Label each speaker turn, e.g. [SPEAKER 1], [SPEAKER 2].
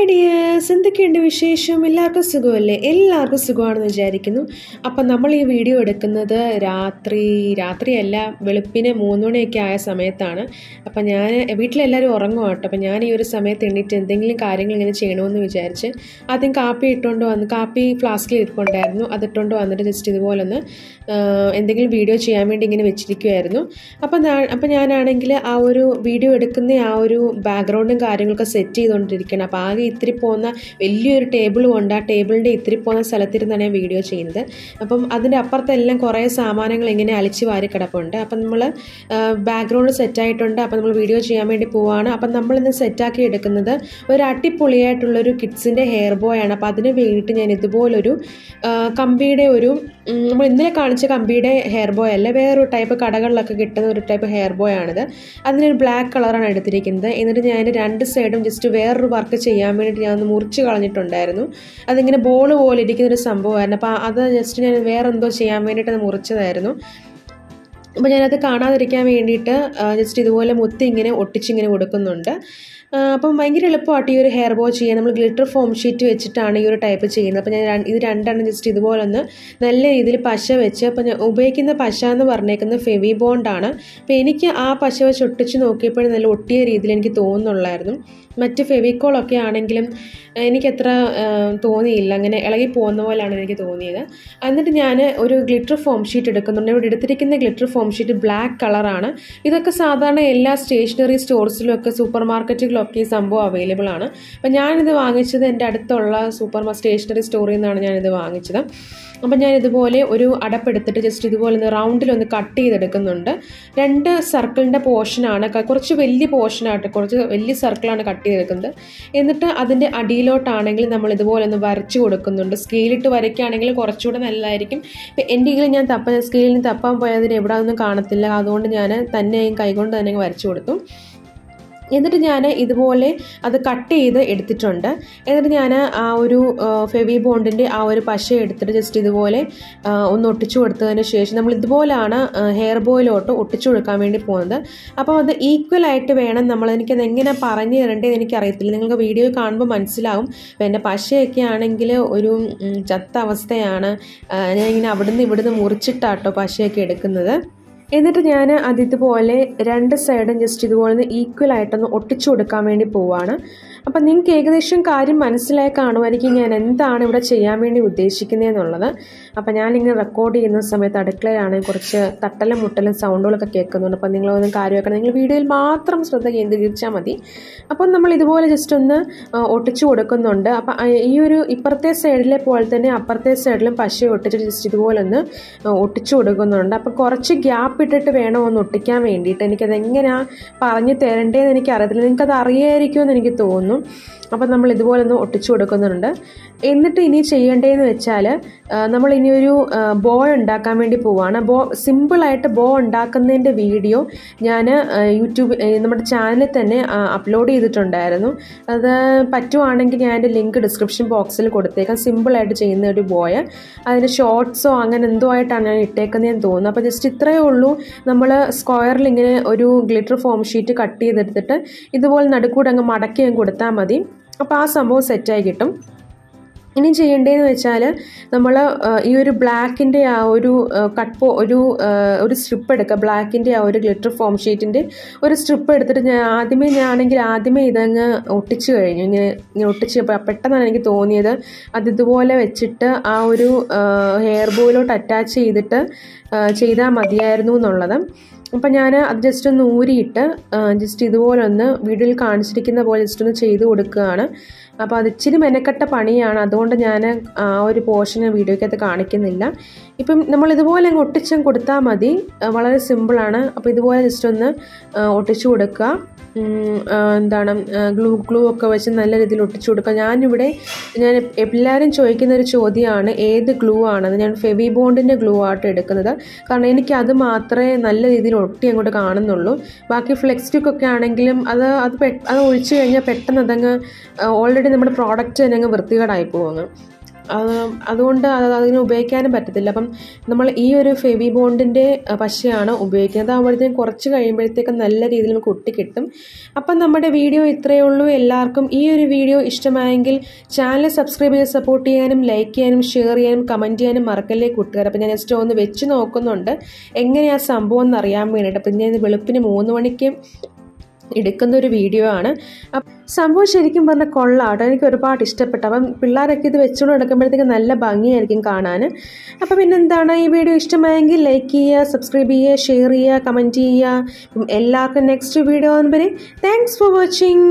[SPEAKER 1] Dears, എന്തൊക്കെയുണ്ട് വിശേഷം? എല്ലാവർക്കും സുഖമല്ലേ? എല്ലാവർക്കും സുഖമാണെന്ന് വിചാരിക്കുന്നു. അപ്പം നമ്മൾ ഈ വീഡിയോ എടുക്കുന്നത് രാത്രിയല്ല, വെളുപ്പിന് 3 മണിയൊക്കെ ആയ സമയത്താണ്. അപ്പം ഞാൻ വീട്ടിലെല്ലാവരും ഉറങ്ങുക കേട്ടോ. അപ്പം ഞാൻ ഈ ഒരു സമയത്ത് എണ്ണീറ്റ് എന്തെങ്കിലും കാര്യങ്ങൾ ഇങ്ങനെ ചെയ്യണമെന്ന് വിചാരിച്ച് ആദ്യം കാപ്പി ഫ്ലാസ്കിൽ ഇരിപ്പുണ്ടായിരുന്നു. അതിട്ടുകൊണ്ട് വന്നിട്ട് ജസ്റ്റ് ഇതുപോലെ ഒന്ന് എന്തെങ്കിലും വീഡിയോ ചെയ്യാൻ വേണ്ടി ഇങ്ങനെ വെച്ചിരിക്കുമായിരുന്നു. അപ്പം ഞാനാണെങ്കിൽ ആ ഒരു വീഡിയോ എടുക്കുന്ന ആ ഒരു ബാക്ക്ഗ്രൗണ്ടും കാര്യങ്ങളൊക്കെ സെറ്റ് ചെയ്തുകൊണ്ടിരിക്കണം. അപ്പോൾ ആകെ ഇത്തിരി പോകുന്ന വലിയൊരു ടേബിൾ കൊണ്ട് ആ ടേബിളിൻ്റെ ഇത്തിരി പോകുന്ന സ്ഥലത്തിരുന്നാണ് ഞാൻ വീഡിയോ ചെയ്യുന്നത്. അപ്പം അതിൻ്റെ അപ്പുറത്തെല്ലാം കുറേ സാമാനങ്ങൾ ഇങ്ങനെ അലിച്ച് വാരി കിടപ്പുണ്ട്. അപ്പം നമ്മൾ ബാക്ക്ഗ്രൗണ്ട് സെറ്റായിട്ടുണ്ട്. അപ്പം നമ്മൾ വീഡിയോ ചെയ്യാൻ വേണ്ടി പോവുകയാണ്. അപ്പം നമ്മളിന്ന് സെറ്റാക്കി എടുക്കുന്നത് ഒരു അടിപൊളിയായിട്ടുള്ളൊരു കിഡ്സിൻ്റെ ഹെയർ ബോയ് ആണ്. അപ്പോൾ അതിന് വേണ്ടിയിട്ട് ഞാൻ ഇതുപോലൊരു കമ്പിയുടെ നമ്മൾ ഇന്നലെ കാണിച്ച കമ്പിയുടെ ഹെയർ ബോയ് അല്ല, വേറൊരു ടൈപ്പ് കടകളിലൊക്കെ കിട്ടുന്ന ഒരു ടൈപ്പ് ഹെയർ ബോയ് ആണിത്. അതിനൊരു ബ്ലാക്ക് കളറാണ് എടുത്തിരിക്കുന്നത്. എന്നിട്ട് ഞാൻ അതിൻ്റെ 2 സൈഡും ജസ്റ്റ് വേറൊരു വർക്ക് ചെയ്യാൻ വേണ്ടിയിട്ട് ഞാൻ ഒന്ന് മുറിച്ച് കളഞ്ഞിട്ടുണ്ടായിരുന്നു. അതിങ്ങനെ ബോൾ പോലെ ഇരിക്കുന്നൊരു സംഭവമായിരുന്നു. അപ്പോൾ അത് ജസ്റ്റ് ഞാൻ വേറെ എന്തോ ചെയ്യാൻ വേണ്ടിയിട്ട് അത് മുറിച്ചതായിരുന്നു. അപ്പോൾ ഞാനത് കാണാതിരിക്കാൻ വേണ്ടിയിട്ട് ജസ്റ്റ് ഇതുപോലെ ഇങ്ങനെ ഒട്ടിച്ചിങ്ങനെ കൊടുക്കുന്നുണ്ട്. അപ്പം ഭയങ്കര എളുപ്പമായിട്ട് ഈ ഒരു ഹെയർ ബോ ചെയ്യാൻ. നമ്മൾ ഗ്ലിറ്റർ ഫോം ഷീറ്റ് വെച്ചിട്ടാണ് ഈ ഒരു ടൈപ്പ് ചെയ്യുന്നത്. അപ്പോൾ ഞാൻ ഇത് രണ്ടെണ്ണം ജസ്റ്റ് ഇതുപോലെ ഒന്ന് നല്ല രീതിയിൽ പശ വെച്ച്, അപ്പോൾ ഞാൻ ഉപയോഗിക്കുന്ന പശ എന്ന് പറഞ്ഞേക്കുന്നത് ഫെവി ബോണ്ടാണ്. അപ്പോൾ എനിക്ക് ആ പശ വെച്ച് ഒട്ടിച്ച് നോക്കിയപ്പോഴും നല്ല ഒട്ടിയ രീതിയിൽ എനിക്ക് തോന്നുന്നുള്ളായിരുന്നു. മറ്റ് ഫെവിക്കോളൊക്കെ ആണെങ്കിലും എനിക്കത്ര തോന്നിയില്ല, അങ്ങനെ ഇളകി പോകുന്ന പോലെയാണ് എനിക്ക് തോന്നിയത്. എന്നിട്ട് ഞാൻ ഒരു ഗ്ലിറ്റർ ഫോം ഷീറ്റ് എടുക്കുന്നുണ്ട്. ഇവിടെ എടുത്തിരിക്കുന്ന ഗ്ലിറ്റർ ഫോം ഷീറ്റ് ബ്ലാക്ക് കളറാണ്. ഇതൊക്കെ സാധാരണ എല്ലാ സ്റ്റേഷനറി സ്റ്റോഴ്സിലും ഒക്കെ സൂപ്പർ മാർക്കറ്റുകളിലൊക്കെ ഈ സംഭവം അവൈലബിൾ ആണ്. അപ്പം ഞാനിത് വാങ്ങിച്ചത് എൻ്റെ അടുത്തുള്ള സ്റ്റേഷനറി സ്റ്റോറിൽ നിന്നാണ് ഞാനിത് വാങ്ങിച്ചത്. അപ്പം ഞാൻ ഇതുപോലെ ഒരു അടപ്പെടുത്തിട്ട് ജസ്റ്റ് ഇതുപോലെ ഒന്ന് റൗണ്ടിലൊന്ന് കട്ട് ചെയ്തെടുക്കുന്നുണ്ട്. 2 സർക്കിളിൻ്റെ പോർഷനാണ്, കുറച്ച് വലിയ പോർഷനായിട്ട് കുറച്ച് വലിയ സർക്കിളാണ് കട്ട് ചെയ്തെടുക്കുന്നത്. എന്നിട്ട് അതിൻ്റെ അടിയിലോട്ടാണെങ്കിൽ നമ്മൾ ഇതുപോലെ ഒന്ന് വരച്ച് കൊടുക്കുന്നുണ്ട്. സ്കെയിലിട്ട് വരയ്ക്കുകയാണെങ്കിൽ കുറച്ചുകൂടെ നല്ലതായിരിക്കും. ഇപ്പം എൻ്റെ കയ്യിൽ ഞാൻ സ്കെയിലിന് തപ്പാൻ പോയതിന് എവിടെ ഒന്നും കാണത്തില്ല. അതുകൊണ്ട് ഞാൻ കൈകൊണ്ട് തന്നെ വരച്ചു കൊടുത്തു. എന്നിട്ട് ഞാൻ ഇതുപോലെ അത് കട്ട് ചെയ്ത് എടുത്തിട്ടുണ്ട്. എന്നിട്ട് ഞാൻ ആ ഒരു ഫെവി ബോണ്ടിൻ്റെ ആ ഒരു പശ എടുത്തിട്ട് ജസ്റ്റ് ഇതുപോലെ ഒന്ന് ഒട്ടിച്ചു കൊടുത്തതിന് ശേഷം നമ്മൾ ഇതുപോലെയാണ് ഹെയർ ബോയിലോട്ട് ഒട്ടിച്ചു കൊടുക്കാൻ വേണ്ടി പോകുന്നത്. അപ്പോൾ അത് ഈക്വലായിട്ട് വേണം എനിക്കത് എങ്ങനെ പറഞ്ഞു തരേണ്ടതെന്ന് എനിക്കറിയത്തില്ല. നിങ്ങൾക്ക് വീഡിയോ കാണുമ്പോൾ മനസ്സിലാവും. അപ്പോൾ എൻ്റെ പശയൊക്കെ ആണെങ്കിൽ ഒരു ചത്ത അവസ്ഥയാണ്. ഞാനിങ്ങനെ ഇവിടുന്ന് മുറിച്ചിട്ടാട്ടോ പശയൊക്കെ എടുക്കുന്നത്. എന്നിട്ട് ഞാൻ അതിതുപോലെ 2 സൈഡും ജസ്റ്റ് ഇതുപോലെ ഈക്വലായിട്ടൊന്ന് ഒട്ടിച്ചു കൊടുക്കാൻ വേണ്ടി പോവുകയാണ്. അപ്പം നിങ്ങൾക്ക് ഏകദേശം കാര്യം മനസ്സിലായി കാണുമായിരിക്കും ഞാൻ എന്താണ് ഇവിടെ ചെയ്യാൻ വേണ്ടി ഉദ്ദേശിക്കുന്നതെന്നുള്ളത്. അപ്പം ഞാനിങ്ങനെ റെക്കോർഡ് ചെയ്യുന്ന സമയത്ത് അടുക്കളയിലാണെങ്കിൽ കുറച്ച് തട്ടലും മുട്ടലും സൗണ്ടുകളൊക്കെ കേൾക്കുന്നുണ്ട്. അപ്പം നിങ്ങളൊന്നും കാര്യമാക്കണം, നിങ്ങൾ വീഡിയോയിൽ മാത്രം ശ്രദ്ധ കേന്ദ്രീകരിച്ചാൽ മതി. അപ്പം നമ്മൾ ഇതുപോലെ ജസ്റ്റ് ഒന്ന് ഒട്ടിച്ചു കൊടുക്കുന്നുണ്ട്. അപ്പം ഈ ഒരു ഇപ്പുറത്തെ സൈഡിലെ പോലെ തന്നെ അപ്പുറത്തെ സൈഡിലും പശ ഒട്ടിച്ചിട്ട് ജസ്റ്റ് ഇതുപോലെ ഒന്ന് ഒട്ടിച്ചു കൊടുക്കുന്നുണ്ട്. അപ്പം കുറച്ച് ഗ്യാപ്പ് ഇട്ടിട്ട് വേണം ഒന്ന് ഒട്ടിക്കാൻ വേണ്ടിയിട്ട്. എനിക്കതെങ്ങനെയാണ് പറഞ്ഞു തരേണ്ടതെന്ന് എനിക്കറിയത്തില്ല. നിങ്ങൾക്കത് അറിയായിരിക്കുമെന്ന് എനിക്ക് തോന്നുന്നു. അപ്പം നമ്മൾ ഇതുപോലെ ഒന്ന് ഒട്ടിച്ചു കൊടുക്കുന്നുണ്ട്. എന്നിട്ട് ഇനി ചെയ്യേണ്ടതെന്ന് വെച്ചാൽ നമ്മൾ ഇനിയൊരു ബോ ഉണ്ടാക്കാൻ വേണ്ടി പോവുകയാണ്. സിമ്പിളായിട്ട് ബോ ഉണ്ടാക്കുന്നതിൻ്റെ വീഡിയോ ഞാൻ നമ്മുടെ ചാനലിൽ തന്നെ അപ്ലോഡ് ചെയ്തിട്ടുണ്ടായിരുന്നു. അത് പറ്റുവാണെങ്കിൽ ഞാൻ എൻ്റെ ലിങ്ക് ഡിസ്ക്രിപ്ഷൻ ബോക്സിൽ കൊടുത്തേക്കാം. സിമ്പിളായിട്ട് ചെയ്യുന്ന ഒരു ബോയ്, അതിന് ഷോർട്ട്സോ അങ്ങനെ എന്തോ ആയിട്ടാണ് ഞാൻ ഇട്ടേക്കുന്നതെന്ന് തോന്നുന്നു. അപ്പോൾ ജസ്റ്റ് ഇത്രയേ ഉള്ളൂ. നമ്മൾ സ്ക്വയറിൽ ഇങ്ങനെ ഒരു ഗ്ലിറ്റർ ഫോം ഷീറ്റ് കട്ട് ചെയ്തെടുത്തിട്ട് ഇതുപോലെ നടുക്കൂടെ അങ്ങ് മടക്കി കൊടുത്താൽ മതി. അപ്പോൾ ആ സംഭവം സെറ്റായി കിട്ടും. ഇനി ചെയ്യേണ്ടതെന്ന് വെച്ചാൽ നമ്മൾ ഈ ഒരു ബ്ലാക്കിൻ്റെ ആ ഒരു ഒരു സ്ട്രിപ്പ് എടുക്കുക. ബ്ലാക്കിൻ്റെ ആ ഒരു ഗ്ലിറ്റർ ഫോം ഷീറ്റിൻ്റെ ഒരു സ്ട്രിപ്പ് എടുത്തിട്ട് ആദ്യമേ ഇതങ്ങ് ഒട്ടിച്ചു കഴിഞ്ഞു. ഇങ്ങനെ ഒട്ടിച്ചപ്പോൾ പെട്ടെന്നാണ് എനിക്ക് തോന്നിയത് അതിതുപോലെ വെച്ചിട്ട് ആ ഒരു ഹെയർ ബോയിലോട്ട് അറ്റാച്ച് ചെയ്തിട്ട് ചെയ്താൽ മതിയായിരുന്നു എന്നുള്ളത്. അപ്പം ഞാൻ അത് ജസ്റ്റ് ഒന്ന് ഊരിയിട്ട് ജസ്റ്റ് ഇതുപോലെ ഒന്ന് വീഡിയോയിൽ കാണിച്ചിരിക്കുന്ന പോലെ ജസ്റ്റ് ഒന്ന് ചെയ്ത് കൊടുക്കുകയാണ്. അപ്പോൾ അത് ഇച്ചിരി മെനക്കെട്ട പണിയാണ്. അതുകൊണ്ട് ഞാൻ ആ ഒരു പോർഷൻ വീഡിയോയ്ക്കകത്ത് കാണിക്കുന്നില്ല. ഇപ്പം നമ്മളിതുപോലെ അങ്ങ് ഒട്ടിച്ചും കൊടുത്താൽ മതി. വളരെ സിമ്പിളാണ്. അപ്പോൾ ഇതുപോലെ ജസ്റ്റ് ഒന്ന് ഒട്ടിച്ചു കൊടുക്കുക. ഗ്ലൂ ഒക്കെ വെച്ച് നല്ല രീതിയിൽ ഒട്ടിച്ചു കൊടുക്കുക. ഞാൻ എല്ലാവരും ചോദിക്കുന്ന ഒരു ചോദ്യമാണ് ഏത് ഗ്ലൂ ആണെന്ന്. ഞാൻ ഫെവി ബോണ്ടിൻ്റെ ഗ്ലൂ ആയിട്ട് എടുക്കുന്നത്. കാരണം എനിക്കത് മാത്രമേ നല്ല രീതിയിൽ ഒട്ടി അങ്ങോട്ട് കാണുന്നുള്ളൂ. ബാക്കി ഫ്ലെക്സ് സ്റ്റിക്കൊക്കെ ആണെങ്കിലും അത് ഒഴിച്ചു കഴിഞ്ഞാൽ പെട്ടെന്ന് അതങ്ങ് ഓൾറെഡി നമ്മുടെ പ്രോഡക്റ്റ് തന്നെ അങ്ങ് വൃത്തികേടായി പോകുന്നു. അതുകൊണ്ട് അതിന് ഉപയോഗിക്കാനും പറ്റത്തില്ല. അപ്പം നമ്മൾ ഈ ഒരു ഫെവി ബോണ്ടിൻ്റെ പശയാണ് ഉപയോഗിക്കുന്നത്. അതാകുമ്പോഴത്തേക്കും കുറച്ച് കഴിയുമ്പോഴത്തേക്കും നല്ല രീതിയിൽ നമുക്ക് ഒട്ടി കിട്ടും. അപ്പം നമ്മുടെ വീഡിയോ ഇത്രയേ ഉള്ളൂ. എല്ലാവർക്കും ഈ ഒരു വീഡിയോ ഇഷ്ടമായെങ്കിൽ ചാനൽ സബ്സ്ക്രൈബ് ചെയ്ത് സപ്പോർട്ട് ചെയ്യാനും ലൈക്ക് ചെയ്യാനും ഷെയർ ചെയ്യാനും കമൻറ്റ് ചെയ്യാനും മറക്കല്ലേ കൂട്ടുകാർ. അപ്പം ഞാൻ ജസ്റ്റ് ഒന്ന് വെച്ച് നോക്കുന്നുണ്ട് എങ്ങനെയാണ് സംഭവം എന്ന് അറിയാൻ വേണ്ടിയിട്ട്. അപ്പം ഞാൻ വെളുപ്പിന് 3 മണിക്ക് എടുക്കുന്ന ഒരു വീഡിയോ ആണ്. സംഭവം ശരിക്കും പറഞ്ഞാൽ കൊള്ളാട്ടോ, എനിക്ക് ഒരുപാട് ഇഷ്ടപ്പെട്ടു. അപ്പം പിള്ളേരൊക്കെ ഇത് വെച്ചുകൊണ്ട് നടക്കുമ്പോഴത്തേക്ക് നല്ല ഭംഗിയായിരിക്കും കാണാൻ. അപ്പം പിന്നെന്താണ്, ഈ വീഡിയോ ഇഷ്ടമായെങ്കിൽ ലൈക്ക് ചെയ്യുക, സബ്സ്ക്രൈബ് ചെയ്യുക, ഷെയർ ചെയ്യുക, കമൻറ്റ് ചെയ്യുക. എല്ലാവർക്കും നെക്സ്റ്റ് വീഡിയോ ആകുമ്പോൾ താങ്ക്സ് ഫോർ വാച്ചിങ്.